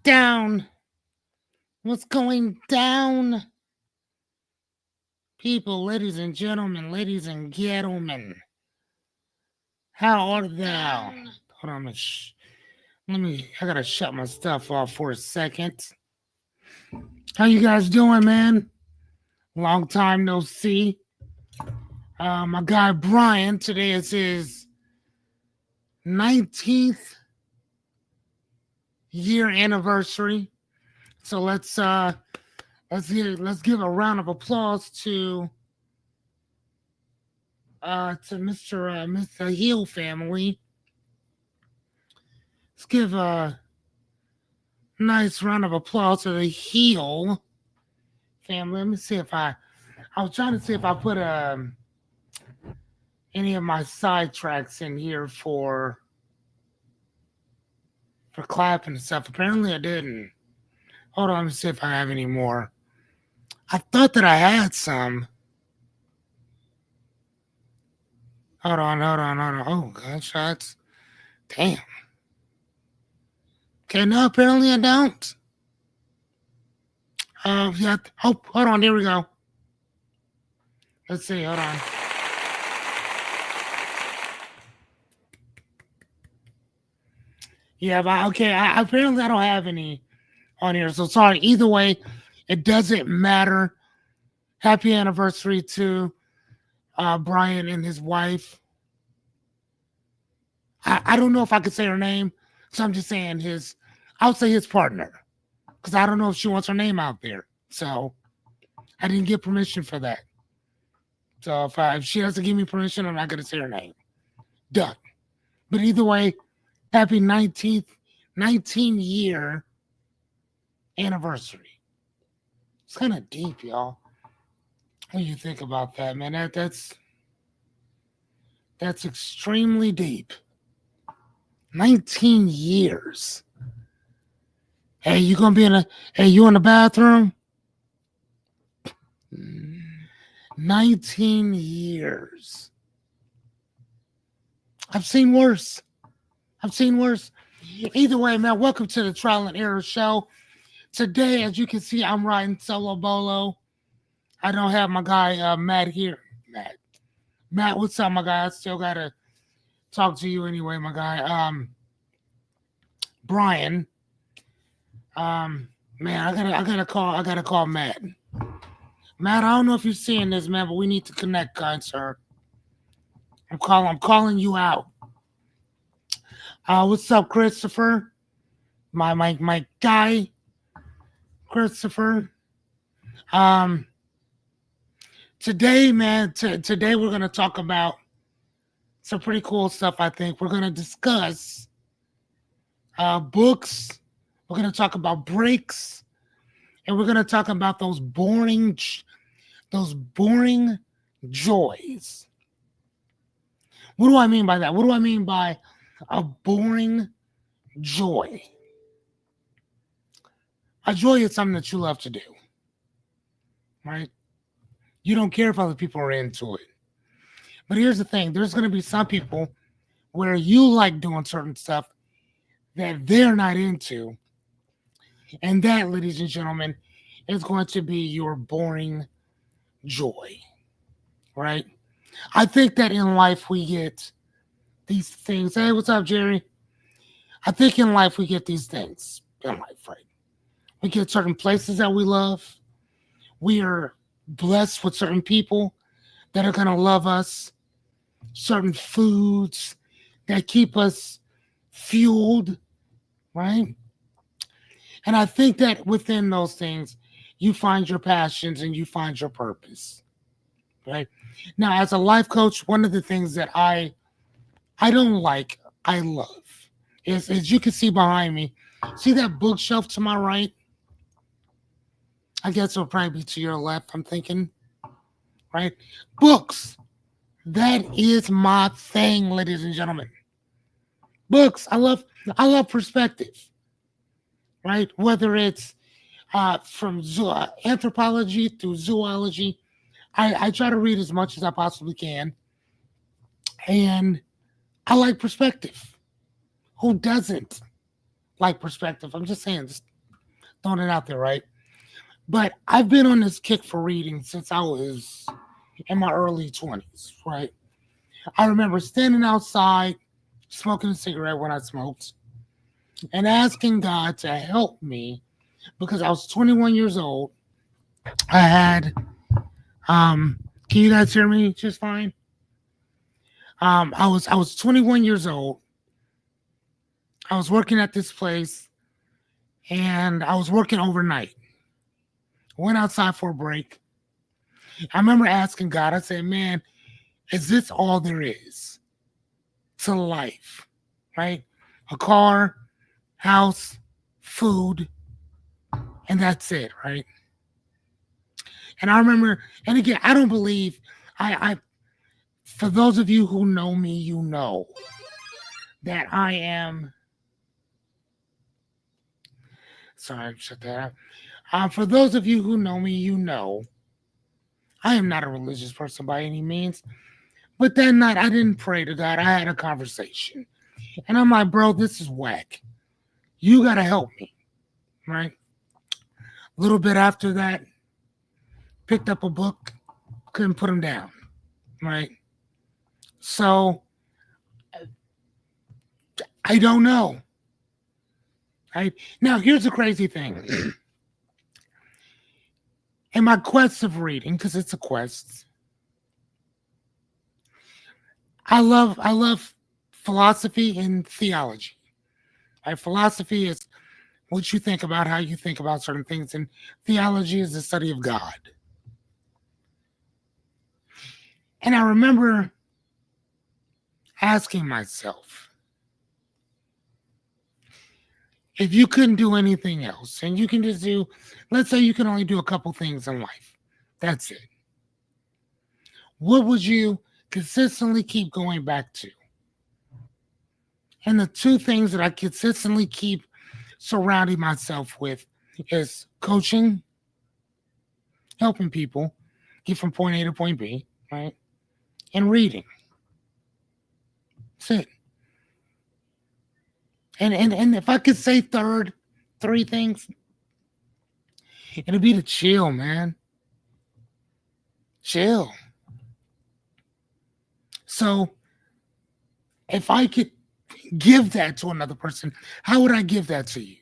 down? What's going down? People, ladies and gentlemen, how art thou? Hold on, I gotta shut my stuff off for a second. How you guys doing, man? Long time no see. My guy Bryan, today is his 19th year anniversary. So let's give a round of applause to Mr. Hill family. Let's give a nice round of applause to the Hill family. Let me see if I was trying to see if I put any of my side tracks in here for clapping and stuff. Apparently I didn't. Hold on, let me see if I have any more. I thought that I had some. Hold on. Oh, gunshots. Damn. Okay, no, apparently I don't. Yeah. Oh, hold on. There we go. Let's see. Hold on. Yeah, but okay. Apparently I don't have any on here. So sorry. Either way, it doesn't matter. Happy anniversary to Bryan and his wife. I don't know if I could say her name, so I'm just saying I would say his partner, because I don't know if she wants her name out there. So I didn't get permission for that. So if she doesn't give me permission, I'm not going to say her name. Done. But either way, happy 19-year anniversary. It's kind of deep, y'all. When you think about that, man, that's extremely deep. 19 years. Hey, you in the bathroom? 19 years. I've seen worse. Either way, man, welcome to the Trial and Error Show. Today, as you can see, I'm riding solo bolo. I don't have my guy Matt here. Matt, what's up, my guy? I still gotta talk to you anyway, my guy. Bryan. Man, I gotta call Matt. Matt, I don't know if you're seeing this, man, but we need to connect, kind sir. I'm calling you out. What's up, Christopher? My guy, Christopher. Today, man, today we're gonna talk about some pretty cool stuff. I think we're gonna discuss books. We're gonna talk about breaks, and we're gonna talk about those boring joys. What do I mean by that? What do I mean by a boring joy? A joy is something that you love to do, right? You don't care if other people are into it. But here's the thing. There's going to be some people where you like doing certain stuff that they're not into. And that, ladies and gentlemen, is going to be your boring joy, right? I think that in life we get these things. Hey, what's up, Jerry? I think in life we get these things in life, right? We get certain places that we love. We are blessed with certain people that are going to love us. Certain foods that keep us fueled, right? And I think that within those things, you find your passions and you find your purpose, right? Now, as a life coach, one of the things that I don't like, I love, is as you can see behind me, see that bookshelf to my right? I guess it'll probably be to your left, I'm thinking, right? Books. That is my thing, ladies and gentlemen. Books. I love perspective, right? Whether it's from anthropology through zoology, I try to read as much as I possibly can, and I like perspective. Who doesn't like perspective? I'm just saying, throwing it out there, right? But I've been on this kick for reading since I was in my early 20s, right? I remember standing outside, smoking a cigarette when I smoked, and asking God to help me because I was 21 years old. I had, can you guys hear me just fine? I was 21 years old. I was working at this place, and I was working overnight. Went outside for a break. I remember asking God, I said, man, is this all there is to life? Right? A car, house, food, and that's it, right? And I remember, and again, I don't believe I for those of you who know me, you know that I am sorry, shut that up. For those of you who know me, you know I am not a religious person by any means. But that night, I didn't pray to God. I had a conversation. And I'm like, bro, this is whack. You got to help me. Right? A little bit after that, picked up a book, couldn't put them down. Right? So, I don't know. Right? Now, here's the crazy thing. In my quest of reading, because it's a quest, I love philosophy and theology. Right? Philosophy is what you think about, how you think about certain things, and theology is the study of God. And I remember asking myself, if you couldn't do anything else, and you can just do, let's say you can only do a couple things in life, that's it. What would you consistently keep going back to? And the two things that I consistently keep surrounding myself with is coaching, helping people get from point A to point B, right? And reading. That's it. And if I could say three things, it'd be to chill, man. Chill. So if I could give that to another person, how would I give that to you?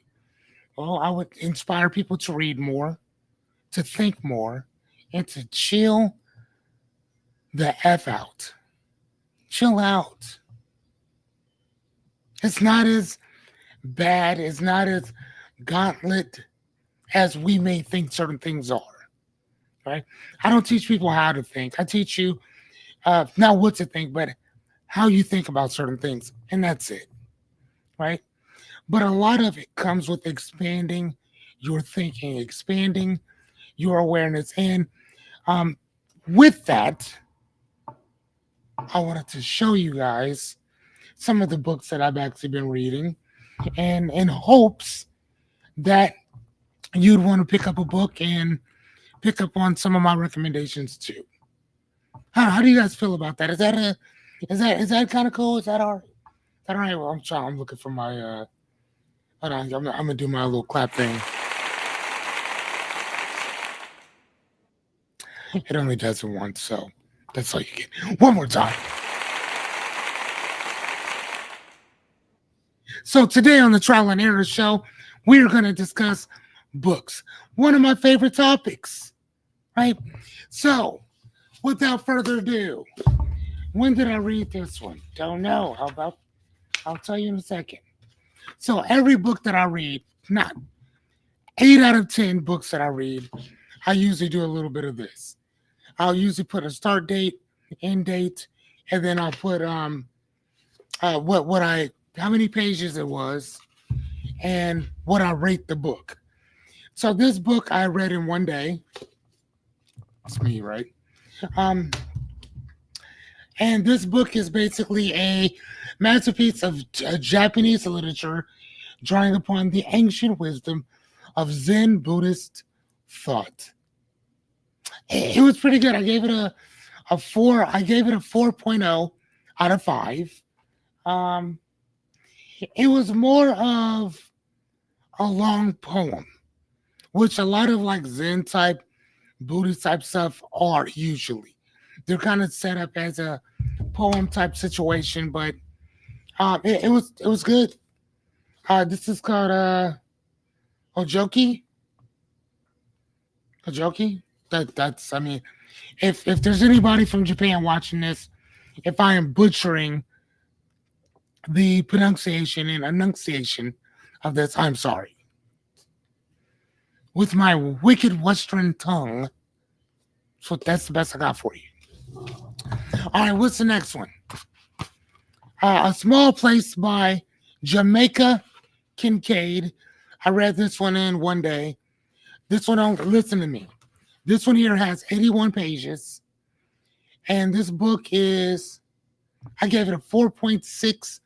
Well, I would inspire people to read more, to think more, and to chill the F out. Chill out. It's not as bad, it's not as gauntlet as we may think certain things are. Right? I don't teach people how to think. I teach you not what to think, but how you think about certain things. And that's it. Right? But a lot of it comes with expanding your thinking, expanding your awareness. And with that, I wanted to show you guys some of the books that I've actually been reading, and in hopes that you'd want to pick up a book and pick up on some of my recommendations too. How do you guys feel about that? Is that kind of cool? Is that all right? Is that all right? Well, I'm looking for my hold on, I'm gonna do my little clap thing. It only does it once, so that's all you get. One more time. So today on the Trial and Error Show, we're going to discuss books. One of my favorite topics, right? So, without further ado, when did I read this one? Don't know. I'll tell you in a second. So, every book that I read, not 8 out of 10 books that I read, I usually do a little bit of this. I'll usually put a start date, end date, and then I'll put how many pages it was, and what I rate the book. So this book I read in one day. It's me, right? And this book is basically a masterpiece of Japanese literature, drawing upon the ancient wisdom of Zen Buddhist thought. It was pretty good. I gave it a 4. I gave it a 4.0 out of 5. It was more of a long poem. which a lot of like Zen type, Buddhist type stuff are usually. They're kind of set up as a poem type situation, but it was good. This is called Ojoki. Ojoki. That's I mean, if there's anybody from Japan watching this, if I am butchering the pronunciation and enunciation of this, I'm sorry. With my wicked Western tongue, so that's the best I got for you. All right, what's the next one? A Small Place by Jamaica Kincaid. I read this one in one day. This one, don't listen to me. This one here has 81 pages, and this book is, I gave it a 4.6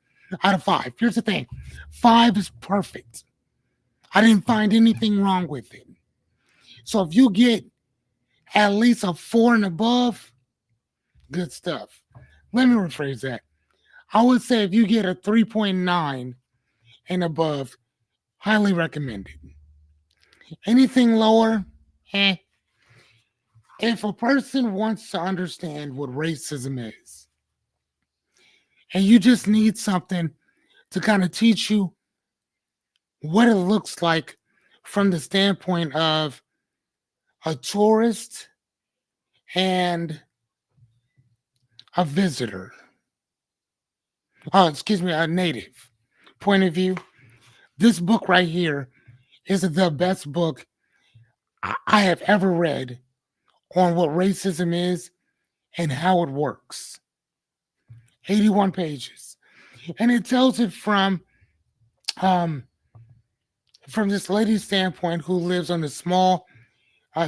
out of 5. Here's the thing, 5 is perfect. I didn't find anything wrong with it. So if you get at least a 4 and above, good stuff. Let me rephrase that. I would say if you get a 3.9 and above, highly recommended. Anything lower, eh. If a person wants to understand what racism is, and you just need something to kind of teach you what it looks like from the standpoint of a tourist and a visitor, excuse me, a native point of view, this book right here is the best book I have ever read on what racism is and how it works. 81 pages. And it tells it um, from this lady's standpoint who lives on a small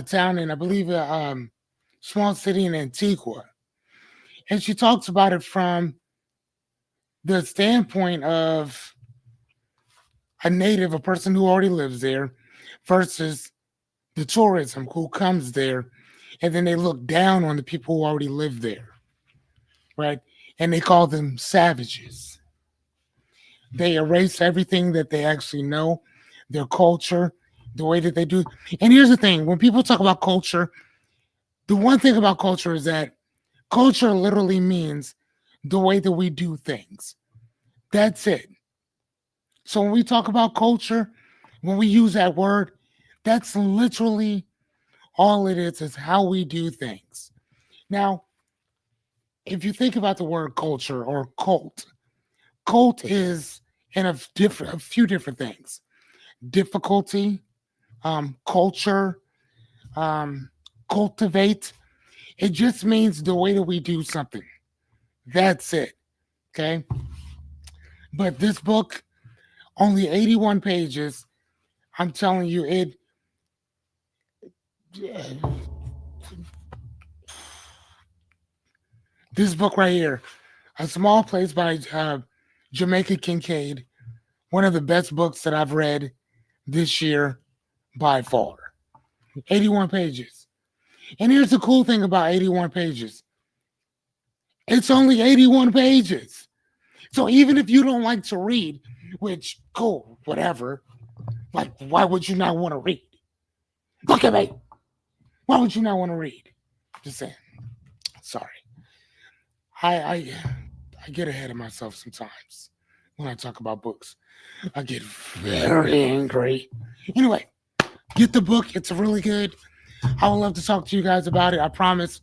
town in, I believe, a small city in Antigua. And she talks about it from the standpoint of a native, a person who already lives there, versus the tourism who comes there, and then they look down on the people who already live there, right? And they call them savages. They erase everything that they actually know, their culture, the way that they do. And here's the thing, when people talk about culture, the one thing about culture is that culture literally means the way that we do things. That's it. So when we talk about culture, when we use that word, that's literally all it is how we do things. Now, if you think about the word culture or cult, cult is in a few different things. Difficulty, culture, um, cultivate. It just means the way that we do something. That's it. Okay. But this book, only 81 pages. I'm telling you, this book right here, A Small Place by Jamaica Kincaid, one of the best books that I've read this year by far. 81 pages. And here's the cool thing about 81 pages. It's only 81 pages. So even if you don't like to read, which, cool, whatever, like, why would you not want to read? Look at me. Why would you not want to read? Just saying. Sorry. I get ahead of myself sometimes when I talk about books. I get very angry. Anyway, get the book. It's really good. I would love to talk to you guys about it. I promise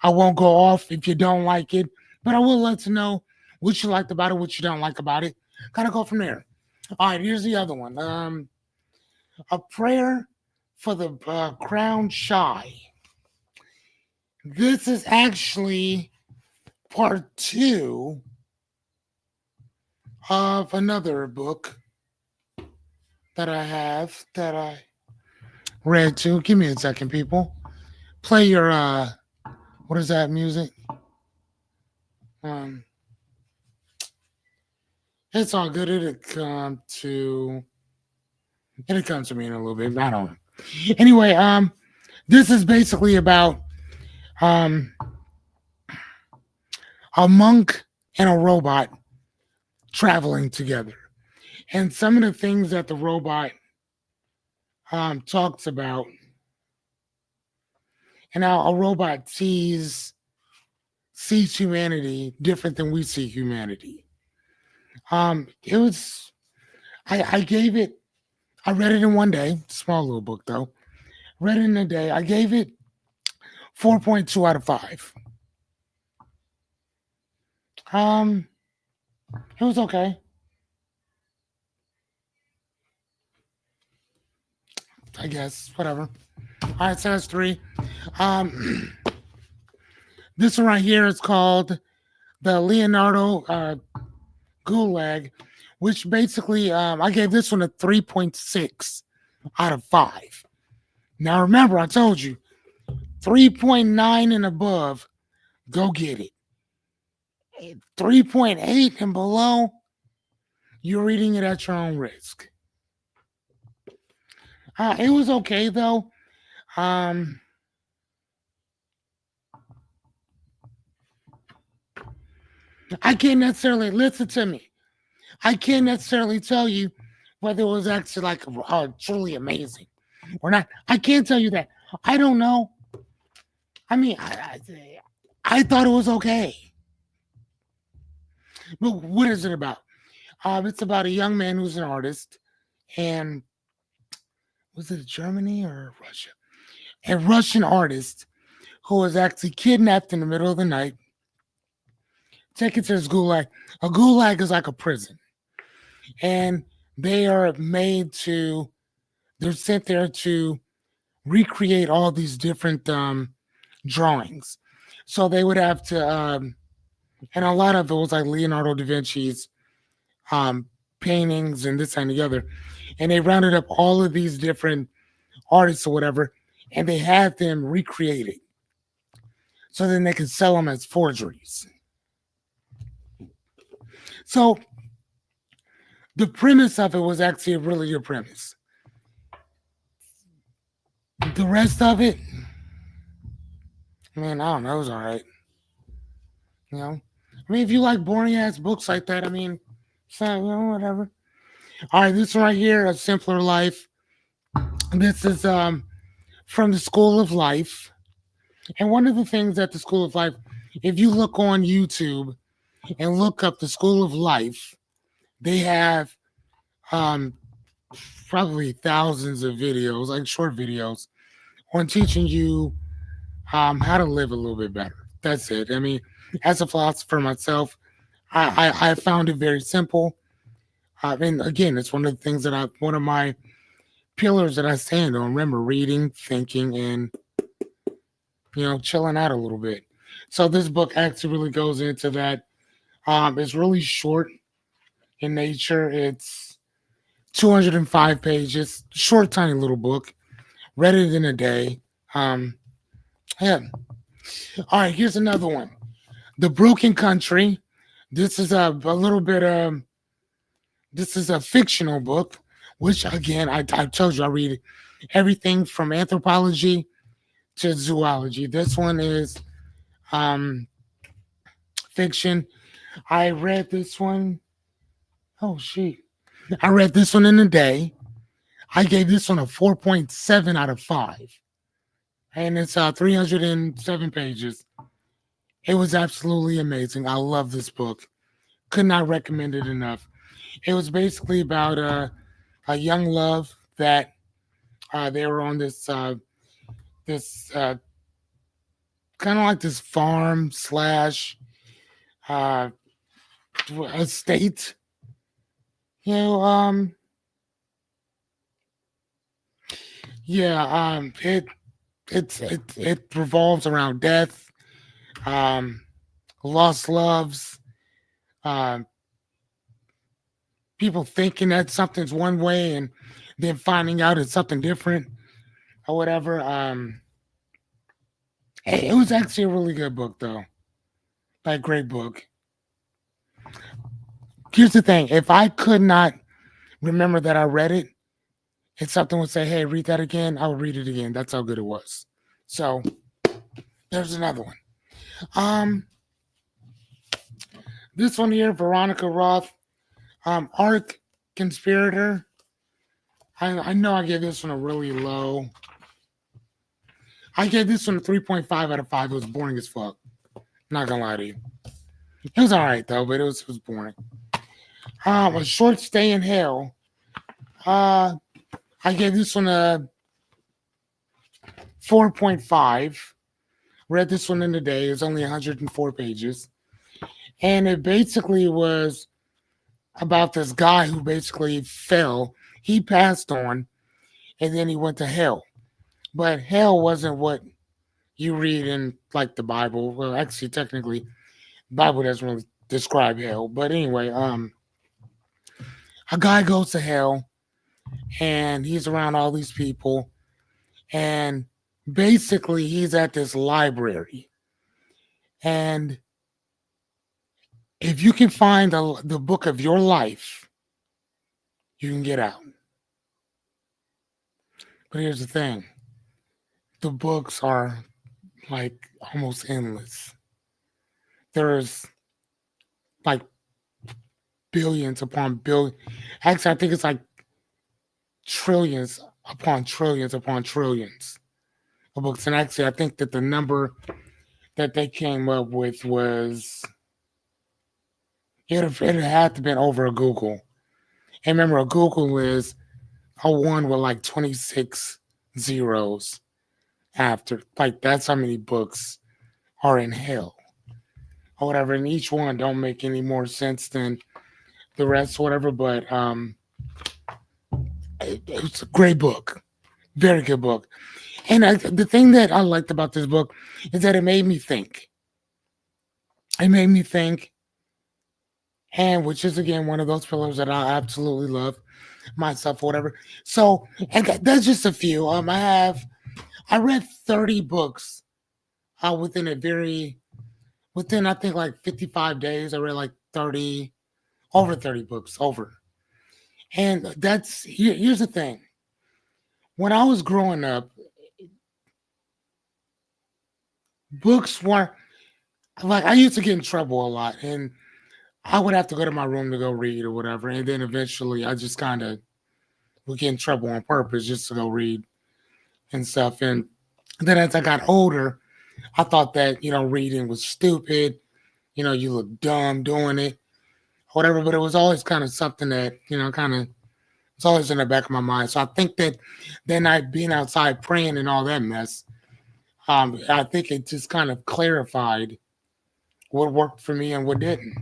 I won't go off if you don't like it, but I will let you know what you liked about it, what you don't like about it. Kind of go from there. All right, here's the other one. A Prayer for the Crown Shy. This is actually part 2 of another book that I have that I read too. Give me a second, people. Play your what is that music? It's all good. It'll come to me in a little bit. I don't know. Anyway, this is basically about um a monk and a robot traveling together. And some of the things that the robot talks about and how a robot sees humanity different than we see humanity. It was I gave it I read it in one day, small little book though. Read it in a day. I gave it 4.2 out of 5. Um, it was okay. I guess whatever. All right, so that's 3. Um, this one right here is called the Leonardo Gulag, which basically I gave this one a 3.6 out of 5. Now remember, I told you 3.9 and above, go get it. 3.8 and below, you're reading it at your own risk. It was okay though. Um, I can't necessarily listen to me. I can't necessarily tell you whether it was actually like truly amazing or not. I can't tell you that. I don't know. I mean, I thought it was okay. But what is it about? It's about a young man who's an artist, and was it Germany or Russia? A Russian artist who was actually kidnapped in the middle of the night, taken to his gulag. A gulag is like a prison, and they are made to. They're sent there to recreate all these different drawings. So they would have to, and a lot of it was like Leonardo da Vinci's um, paintings and this and the other. And they rounded up all of these different artists or whatever, and they had them recreated so then they could sell them as forgeries. So the premise of it was actually a really good premise. The rest of it, man, I don't know, it was all right. You know, I mean, if you like boring ass books like that, I mean, so whatever. All right, this one right here, A Simpler Life. This is from the School of Life, and one of the things at the School of Life, if you look on YouTube and look up the School of Life, they have um probably thousands of videos, like short videos, on teaching you how to live a little bit better. That's it. I mean, as a philosopher myself, I found it very simple. I mean, again, it's one of the things that one of my pillars that I stand on. Remember, reading, thinking, and chilling out a little bit. So this book actually really goes into that. It's really short in nature. It's 205 pages, short, tiny little book. Read it in a day. Yeah. All right, here's another one. The Broken Country. This is a little bit. This is a fictional book, which again I told you I read everything from anthropology to zoology. This one is um, fiction. I read this one. Oh shit! I read this one in a day. I gave this one a 4.7 out of 5, and it's 307 pages. It was absolutely amazing. I love this book. Could not recommend it enough. It was basically about a young love that they were on this kind of like this farm slash uh, estate. You know, yeah, it revolves around death, um, lost loves, um, people thinking that something's one way and then finding out it's something different or whatever. Hey, it was actually a really good book though, like great book. Here's the thing: if I could not remember that I read it, and something would say, "Hey, read that again," I would read it again. That's how good it was. So there's another one. Um, this one here, Veronica Roth, Arc Conspirator. I know I gave this one a really low. I gave this one a 3.5 out of 5. It was boring as fuck. Not gonna lie to you. It was alright though, but it was boring. A short stay in hell. Uh, I gave this one a 4.5. Read this one in a day. It's only 104 pages. And it basically was about this guy who basically fell. He passed on and then he went to hell. But hell wasn't what you read in like the Bible. Well, actually, technically, the Bible doesn't really describe hell. But anyway, a guy goes to hell and he's around all these people. And basically, he's at this library. And if you can find the book of your life, you can get out. But here's the thing, the books are like almost endless. There's like billions upon billions. Actually, I think it's like trillions upon trillions of books. And actually, I think that the number that they came up with was it had to have been over a Google. And remember, a Google is a one with like 26 zeros after. Like that's how many books are in hell or whatever. And each one don't make any more sense than the rest, whatever. But it's a great book, very good book. And the thing that I liked about this book is that it made me think. It made me think, and which is again one of those pillars that I absolutely love myself, or whatever. So, and that's just a few. I read 30 books within within I think like 55 days. I read like 30 over 30 books over. And here's the thing. When I was growing up, books weren't like I used to get in trouble a lot, and I would have to go to my room to go read or whatever. And then eventually I just kind of would get in trouble on purpose just to go read and stuff. And then as I got older, I thought that, reading was stupid. You look dumb doing it, whatever. But it was always kind of something that, kind of it's always in the back of my mind. So I think that then I being outside praying and all that mess, I think it just kind of clarified what worked for me and what didn't.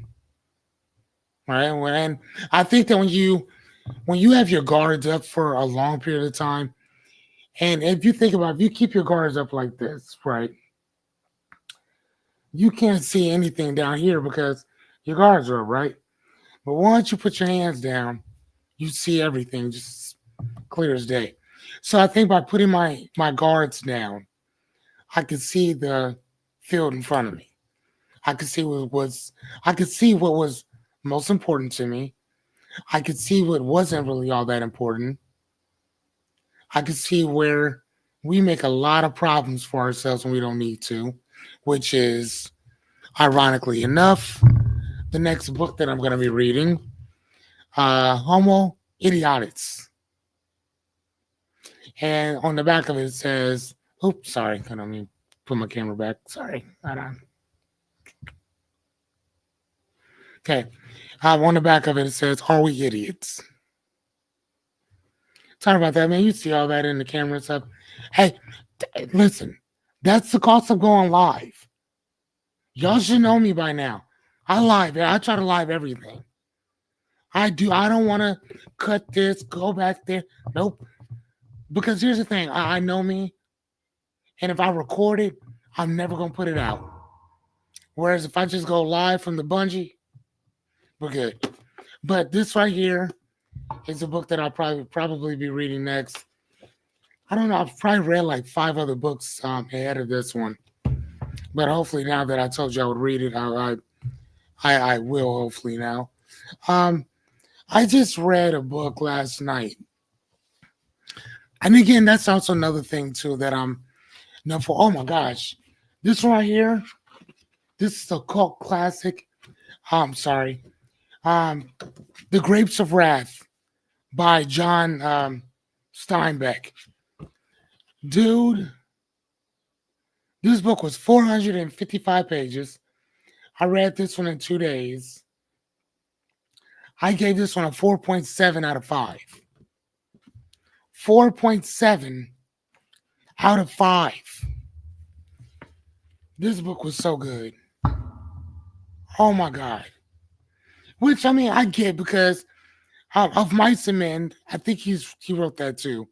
Right. And I think that when you have your guards up for a long period of time, and if you think about if you keep your guards up like this, right, you can't see anything down here because your guards are up, right? But once you put your hands down, you see everything just clear as day. So I think by putting my guards down, I could see the field in front of me. I could see what was most important to me. I could see what wasn't really all that important. I could see where we make a lot of problems for ourselves when we don't need to, which is, ironically enough, the next book that I'm going to be reading, Homo Idiotis. And on the back of it says, oops, sorry, I don't mean put my camera back. Sorry, hold on. Okay, on the back of it says, "Are we idiots?" Sorry about that, man. You see all that in the camera and stuff. Hey, listen, that's the cost of going live. Y'all should know me by now. I try to live everything. I do. I don't want to cut this, go back there. Nope. Because here's the thing. I know me. And if I record it, I'm never going to put it out. Whereas if I just go live from the bungee, we're good. But this right here is a book that I'll probably be reading next. I don't know. I've probably read like 5 other books ahead of this one. But hopefully now that I told you I would read it, I will hopefully now. I just read a book last night. And again, that's also another thing too that I'm known for. Oh my gosh. This right here, this is a cult classic. I'm sorry. The Grapes of Wrath by John Steinbeck. Dude, this book was 455 pages. I read this one in 2 days. I gave this one a 4.7 out of 5. 4.7 out of 5. This book was so good. Oh my God. Which, I mean, I get because of Mice and Men. I think he wrote that too.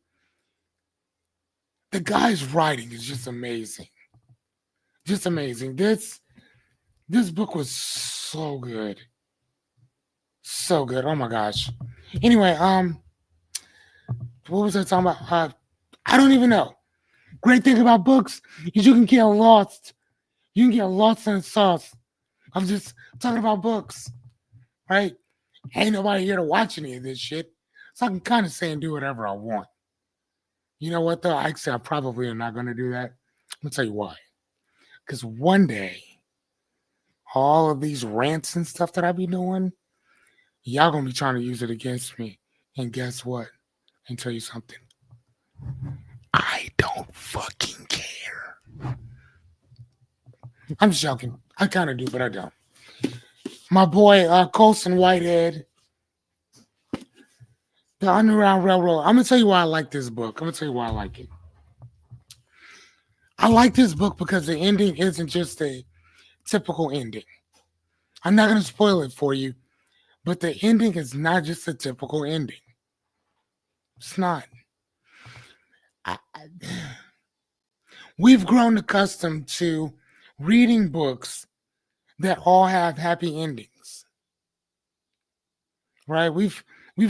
The guy's writing is just amazing. Just amazing. This book was so good. So good. Oh my gosh. Anyway, what was I talking about? I don't even know. Great thing about books is you can get lost. You can get lost in the sauce. I'm just talking about books, right? Ain't nobody here to watch any of this shit. So I can kind of say and do whatever I want. You know what, though? Actually, I probably am not going to do that. I'm going to tell you why. Because one day, all of these rants and stuff that I be doing, y'all going to be trying to use it against me. And guess what? I can tell you something. I don't fucking care. I'm just joking. I kind of do, but I don't. My boy, Colson Whitehead, The Underground Railroad. I'm going to tell you why I like this book. I'm going to tell you why I like it. I like this book because the ending isn't just a typical ending. I'm not going to spoil it for you, but the ending is not just a typical ending. It's not. We've grown accustomed to reading books that all have happy endings, right? We've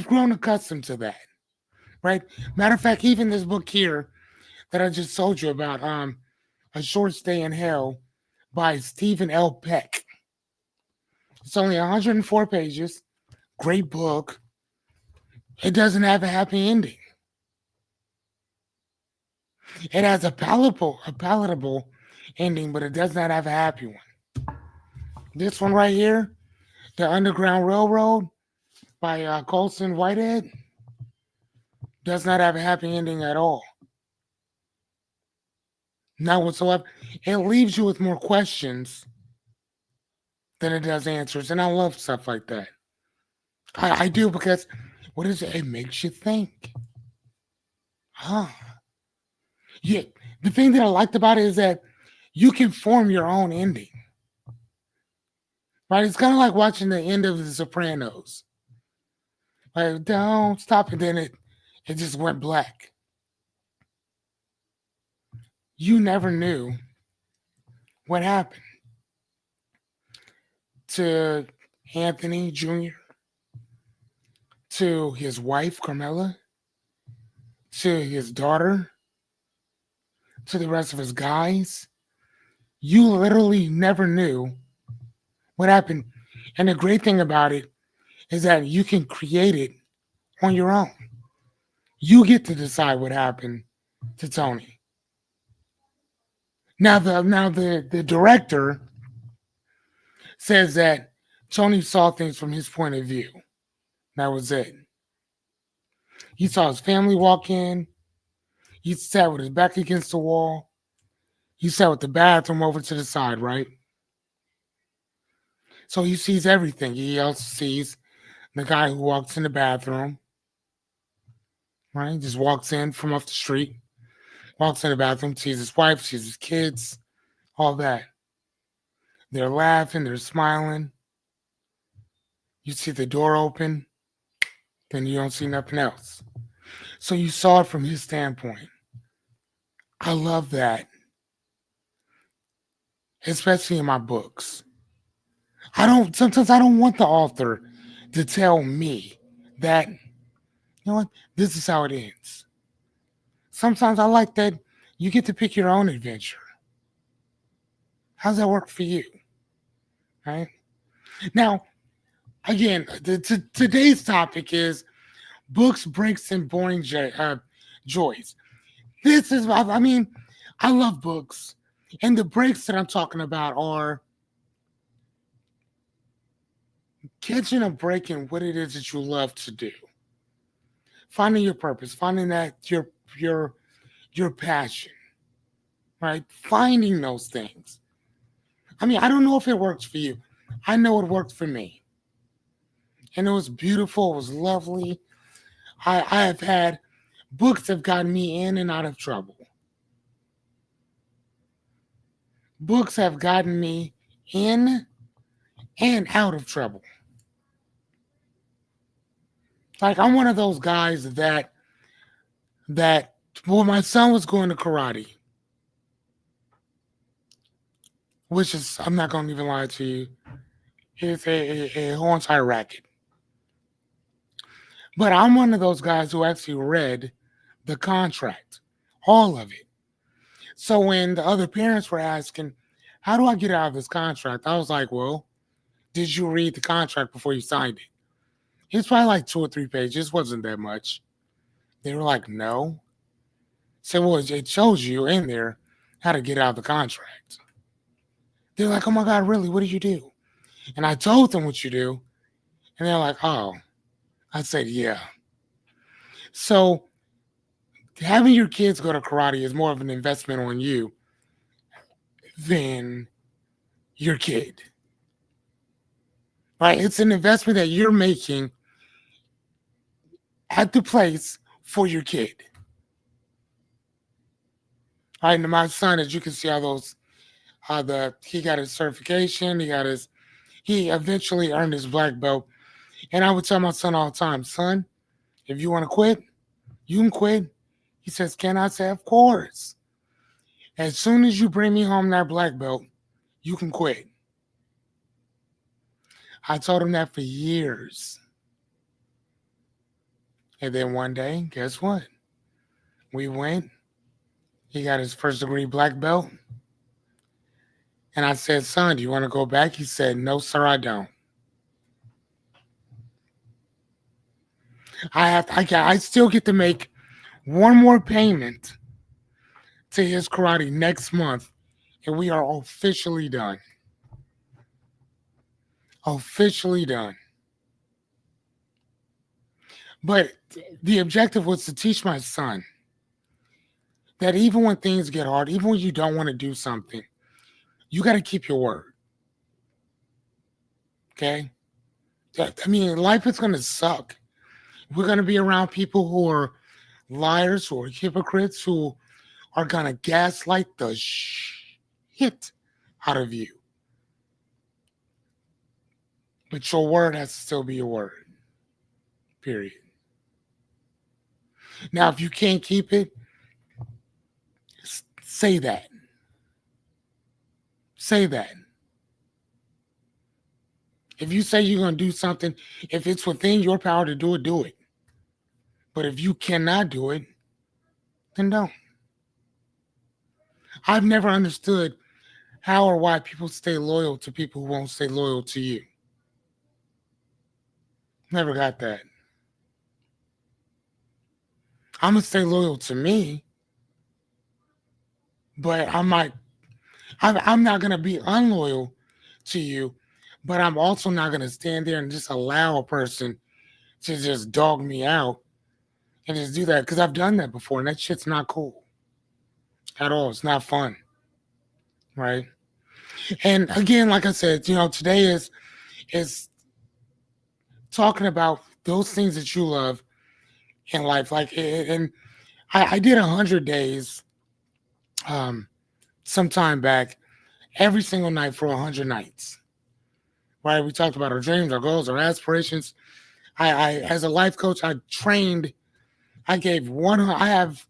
grown accustomed to that, right? Matter of fact, even this book here that I just told you about, A Short Stay in Hell by Stephen L. Peck. It's only 104 pages. Great book. It doesn't have a happy ending. It has a palatable ending, but it does not have a happy one. This one right here, The Underground Railroad by Colson Whitehead, does not have a happy ending at all. Not whatsoever. It leaves you with more questions than it does answers. And I love stuff like that. I do because what is it? It makes you think. Huh. Yeah. The thing that I liked about it is that you can form your own ending. Right? It's kind of like watching the end of The Sopranos. Like, don't stop, and then it just went black. You never knew what happened to Anthony Jr., to his wife, Carmela, to his daughter, to the rest of his guys. You literally never knew what happened. And the great thing about it is that you can create it on your own. You get to decide what happened to Tony. Now the director says that Tony saw things from his point of view. That was it. He saw his family walk in. He sat with his back against the wall. He sat with the bathroom over to the side, right? So he sees everything. He also sees the guy who walks in the bathroom, right? He just walks in from off the street, walks in the bathroom, sees his wife, sees his kids, all that. They're laughing, they're smiling. You see the door open, then you don't see nothing else. So you saw it from his standpoint. I love that, especially in my books. Sometimes I don't want the author to tell me that, you know what, this is how it ends. Sometimes I like that you get to pick your own adventure. How's that work for you? Right? Now, again, today's topic is books, breaks, and boring joys. This is, I mean, I love books. And the breaks that I'm talking about are catching a break in what it is that you love to do. finding your purpose, finding that your your passion, right? Finding those things. I mean, I don't know if it works for you. I know it worked for me. And it was beautiful, it was lovely. I have had books that have gotten me in and out of trouble. Books have gotten me in and out of trouble. Like I'm one of those guys that when my son was going to karate, which is I'm not gonna even lie to you, it's a whole entire racket. But I'm one of those guys who actually read the contract, all of it. So when the other parents were asking, how do I get out of this contract? I was like, well, did you read the contract before you signed it? It's probably like 2 or 3 pages. It wasn't that much. They were like, no. So well, it shows you in there how to get out of the contract. They're like, oh my God, really? What do you do? And I told them what you do. And they're like, oh. I said, yeah. So having your kids go to karate is more of an investment on you than your kid. Right? It's an investment that you're making at the place for your kid. Right? And my son, as you can see, all those he got his certification, he eventually earned his black belt. And I would tell my son all the time, son, if you want to quit, you can quit. He says, can I? Say, of course. As soon as you bring me home that black belt, you can quit. I told him that for years. And then one day, guess what? We went. He got his first degree black belt. And I said, son, do you want to go back? He said, no, sir, I don't. I still get to make one more payment to his karate next month, and we are officially done. Officially done. But the objective was to teach my son that even when things get hard, even when you don't want to do something, you got to keep your word. Okay? I mean, life is going to suck. We're going to be around people who are liars, who are hypocrites, who are going to gaslight the shit out of you. But your word has to still be your word. Period. Now, if you can't keep it, say that. Say that. If you say you're going to do something, if it's within your power to do it, do it. But if you cannot do it, then don't. I've never understood how or why people stay loyal to people who won't stay loyal to you. Never got that. I'm going to stay loyal to me, but I'm not going to be unloyal to you, but I'm also not going to stand there and just allow a person to just dog me out and just do that because I've done that before and that shit's not cool at all. It's not fun, right? And again, like I said, today is talking about those things that you love in life. Like, and I did 100 days some time back, every single night for 100 nights. Right? We talked about our dreams, our goals, our aspirations. I as a life coach, I gave I have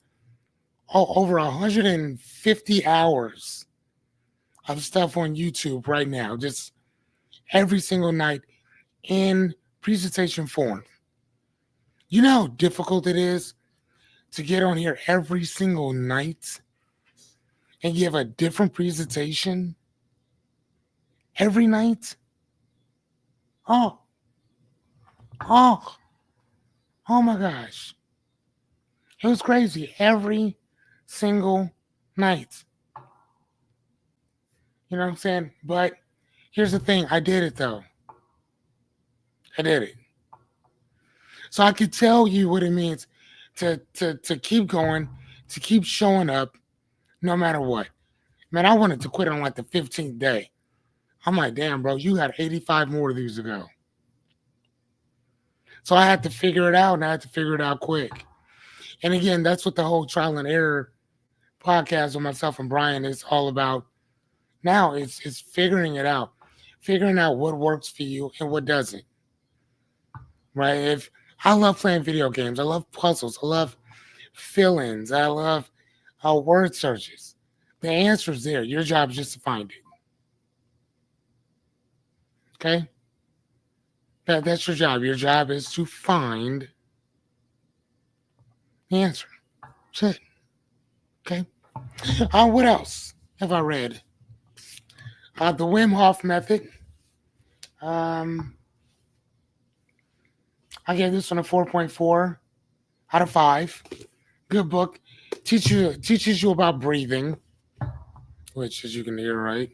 over 150 hours of stuff on YouTube right now, just every single night in presentation form. You know how difficult it is to get on here every single night and give a different presentation every night? Oh, oh, oh my gosh. It was crazy every single night. You know what I'm saying? But here's the thing, I did it though. I did it. So I could tell you what it means to keep going, to keep showing up no matter what. Man, I wanted to quit on like the 15th day. I'm like, damn, bro, you got 85 more of these to go. So I had to figure it out, and I had to figure it out quick. And again, that's what the whole trial and error podcast with myself and Bryan is all about. Now it's figuring it out, figuring out what works for you and what doesn't. Right? If I love playing video games, I love puzzles, I love fill-ins, I love word searches. The answer's there. Your job is just to find it. Okay? That's your job. Your job is to find the answer. That's it. Okay? What else have I read? The Wim Hof method. I gave this one a 4.4 out of 5. Good book. Teaches you about breathing, which, as you can hear, right?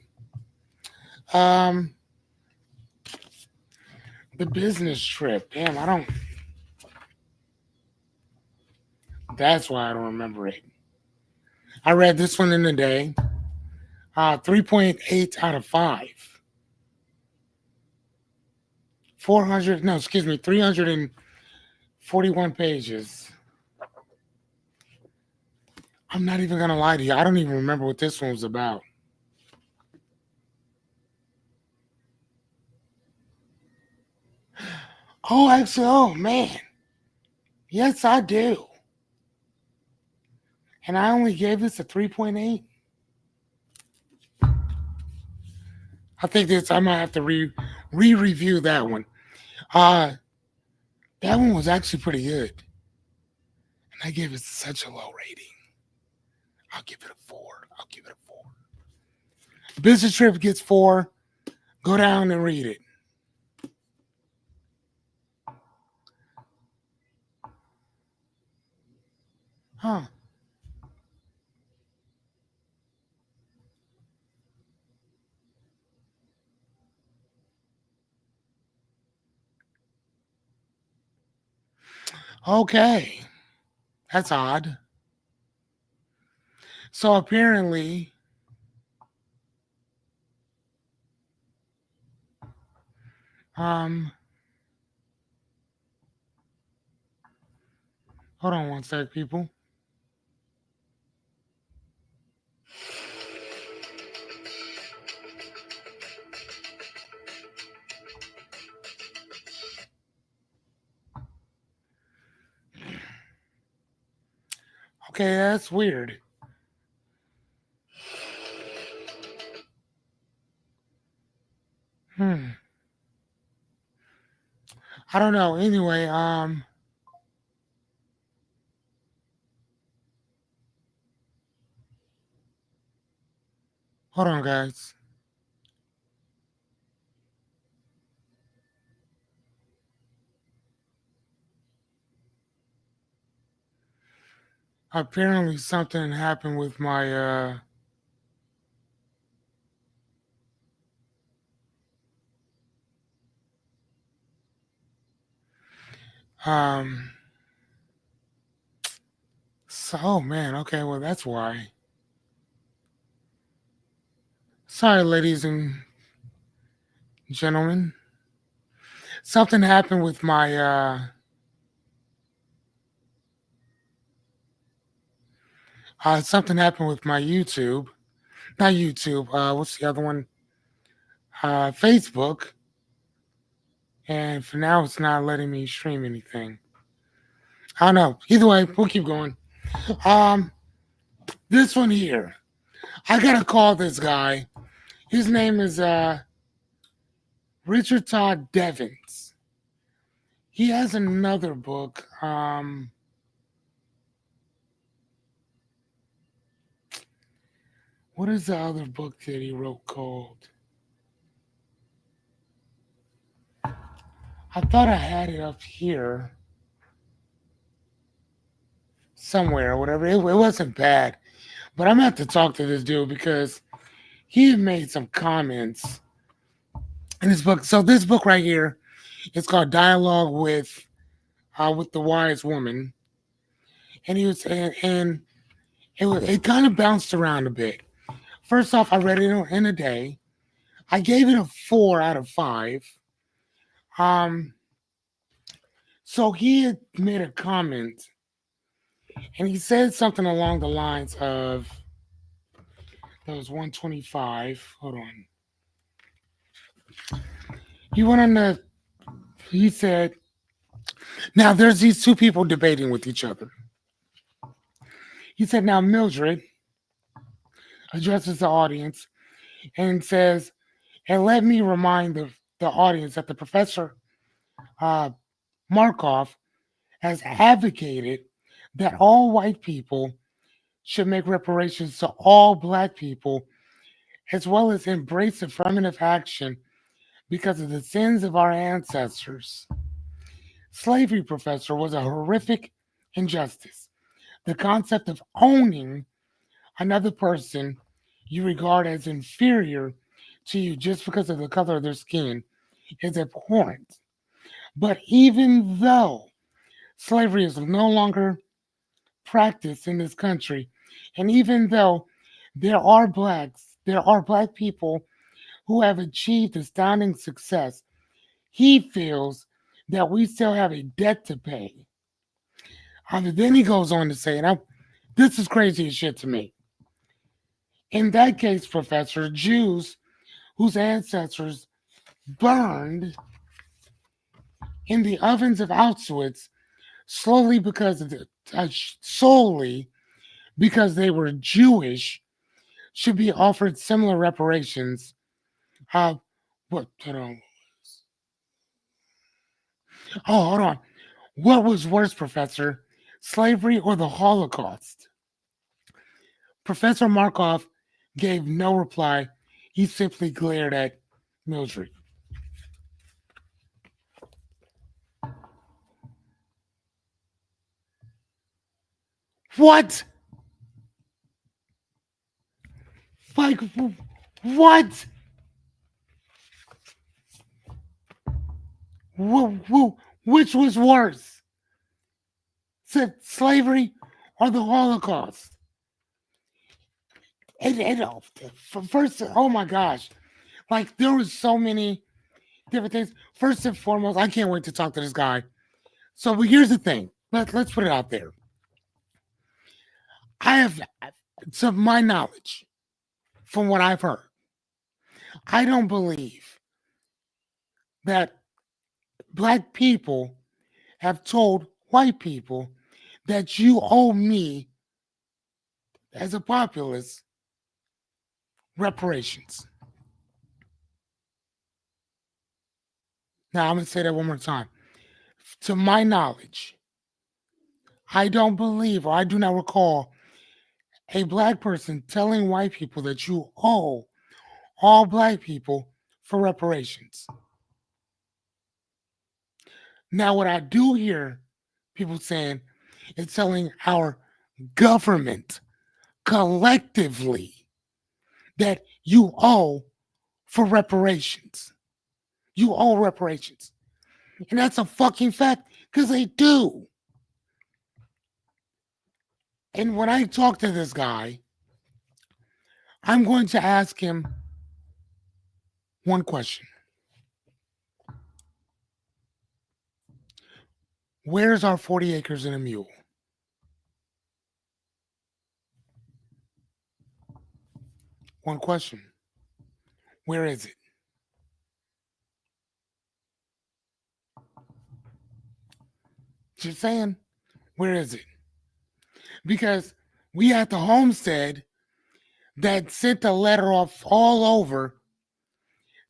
The business trip. Damn, I don't. That's why I don't remember it. I read this one in a day. 3.8 out of 5. 341 pages. I'm not even going to lie to you. I don't even remember what this one was about. Oh, actually, oh, man. Yes, I do. And I only gave this a 3.8. I think I might have to re-review that one. That one was actually pretty good. And I gave it such a low rating. I'll give it a 4. Business Trip gets 4. Go down and read it. Huh. Okay. That's odd. So apparently, hold on one sec, people. Okay, that's weird. I don't know. Anyway, hold on, guys. Apparently something happened with my so oh man, okay, well that's why. Sorry, ladies and gentlemen. Something happened with my something happened with my YouTube. Not YouTube, what's the other one? Facebook. And for now it's not letting me stream anything. I don't know. Either way, we'll keep going. This one here. I gotta call this guy. His name is Richard Todd Devins. He has another book. What is the other book that he wrote called? I thought I had it up here somewhere or whatever. It wasn't bad. But I'm going to have to talk to this dude because he had made some comments in this book. So this book right here, it's called Dialogue with with the wise woman, and he was and it kind of bounced around a bit. First off, I read it in a day. I gave it a 4 out of 5. Um, so he had made a comment, and he said something along the lines of, "That was 125." Hold on. He went on the. He said, "Now there's these two people debating with each other." He said, "Now Mildred addresses the audience and says, and let me remind the audience that the professor uh, Markov has advocated that all white people should make reparations to all black people, as well as embrace affirmative action because of the sins of our ancestors. Slavery, professor, was a horrific injustice. The concept of owning another person you regard as inferior to you just because of the color of their skin is abhorrent. But even though slavery is no longer practiced in this country, and even though there are black people who have achieved astounding success, he feels that we still have a debt to pay." Then he goes on to say, and this is crazy as shit to me. In that case, professor, Jews whose ancestors burned in the ovens of Auschwitz slowly because of solely because they were Jewish should be offered similar reparations. What? Hold on. Oh, hold on. What was worse, Professor? Slavery or the Holocaust? Professor Markov gave no reply. He simply glared at Mildred. What? Like, what? Which was worse? Slavery or the Holocaust? And first, oh my gosh. Like, there was so many different things. First and foremost, I can't wait to talk to this guy. So, but here's the thing. Let's put it out there. I have, to my knowledge, from what I've heard, I don't believe that black people have told white people that you owe me, as a populace, reparations. Now, I'm going to say that one more time. To my knowledge, I don't believe, or I do not recall, a black person telling white people that you owe all black people for reparations. Now, what I do hear people saying is telling our government collectively that you owe for reparations. You owe reparations. And that's a fucking fact because they do. And when I talk to this guy, I'm going to ask him one question. Where's our 40 acres and a mule? One question. Where is it? Just saying, where is it? Because we had the homestead that sent a letter off all over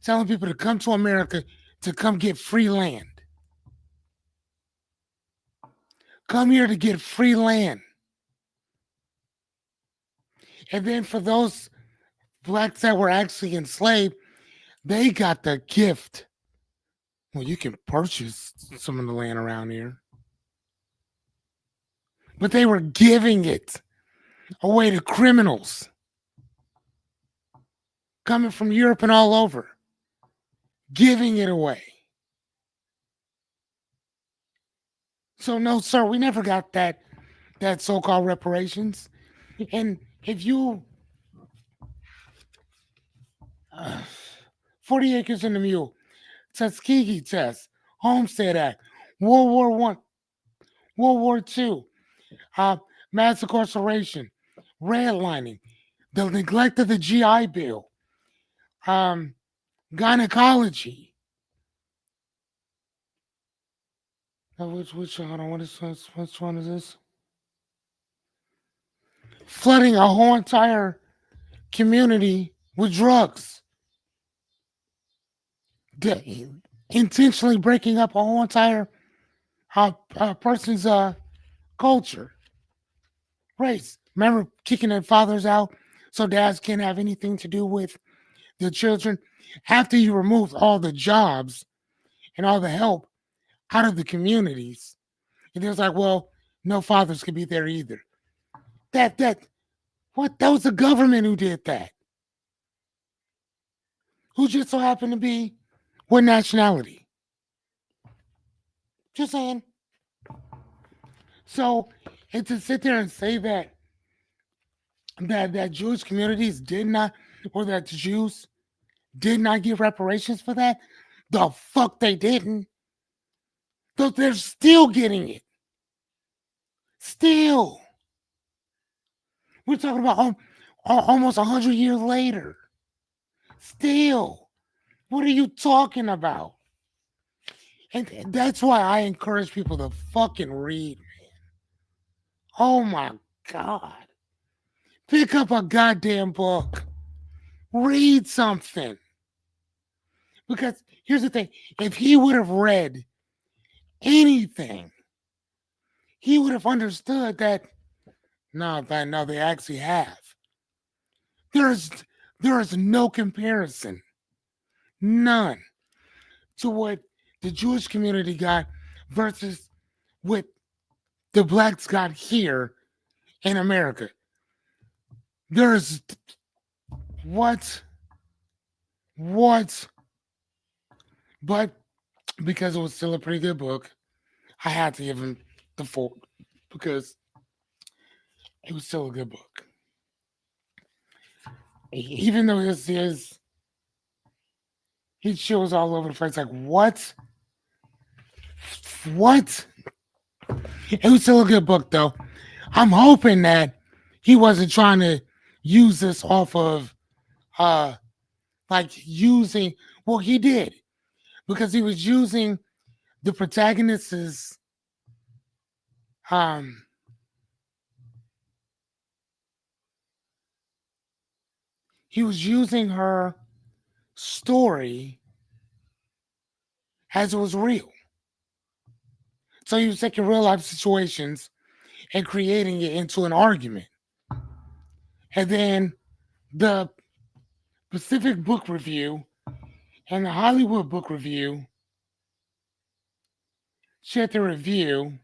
telling people to come to America to come get free land. Come here to get free land. And then for those blacks that were actually enslaved, they got the gift. Well, you can purchase some of the land around here. But they were giving it away to criminals coming from Europe and all over, giving it away. So no, sir, we never got that so-called reparations. And if you 40 acres in the mule, Tuskegee test, Homestead Act, World War One, World War Two, uh, mass incarceration, redlining, the neglect of the GI Bill, um, gynecology. Which hold on, which one is this? Flooding a whole entire community with drugs. Intentionally breaking up a whole entire person's culture, race. Remember kicking their fathers out so dads can't have anything to do with the children. After you removed all the jobs and all the help out of the communities, and it was like, well, no fathers could be there either. That what? That was the government who did that. Who just so happened to be what nationality? Just saying. So, and to sit there and say that Jewish communities did not, or that the Jews did not get reparations for that, the fuck they didn't. Though they're still getting it. Still. We're talking about almost 100 years later. Still. What are you talking about? And that's why I encourage people to fucking read, man. Oh my God. Pick up a goddamn book. Read something. Because here's the thing, if he would have read anything, he would have understood that no, they actually have. There's there is no comparison. None to what the Jewish community got versus what the blacks got here in America. There's what? What? But because it was still a pretty good book, I had to give him the full because it was still a good book. Even though his shows all over the place, like what? What? It was still a good book though. I'm hoping that he wasn't trying to use this off of like using well he did because he was using the protagonist's um he was using her story as it was real. So he was taking real life situations and creating it into an argument. And then the Pacific Book Review and the Hollywood Book Review shared their review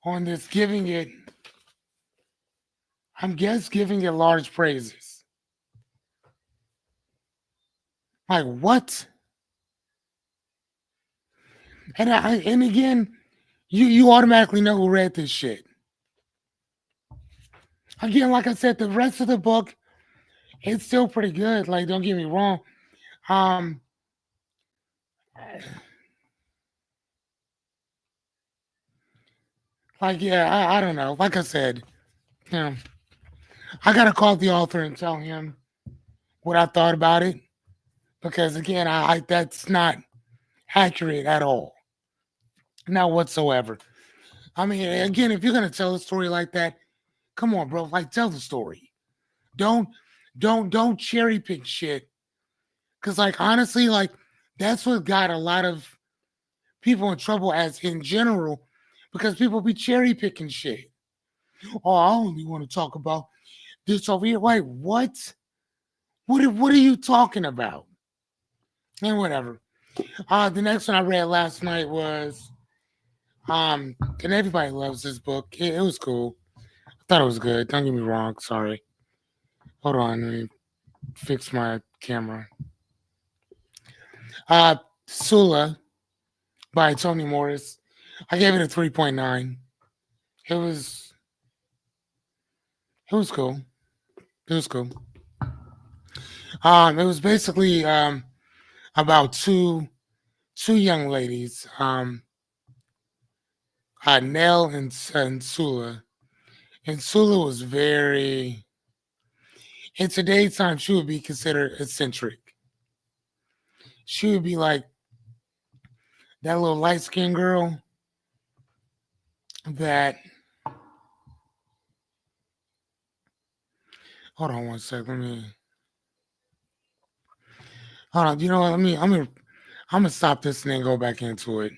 on this, giving it, giving it large praises. Like what? And again, you automatically know who read this shit. Again, like I said, the rest of the book it's still pretty good. Like, don't get me wrong. Um, like, yeah, I don't know. Like I said, you know, I gotta call the author and tell him what I thought about it because again, I that's not accurate at all, not whatsoever. I mean, again, if you're gonna tell a story like that, come on, bro, like tell the story. Don't don't cherry pick shit. Cause like honestly, like that's what got a lot of people in trouble as in general, because people be cherry picking shit. Oh, I only want to talk about this over here. Wait, what? What are you talking about? And whatever. The next one I read last night was and everybody loves this book. It was cool. I thought it was good. Don't get me wrong. Sorry. Hold on. Let me fix my camera. Sula by Toni Morris. I gave it a 3.9. It was it was cool. It was cool. It was basically about two young ladies, Nell and Sula. And Sula was very, in today's time, she would be considered eccentric. She would be like that little light skinned girl that, hold on one sec, hold on, you know what, I'm gonna stop this and then go back into it.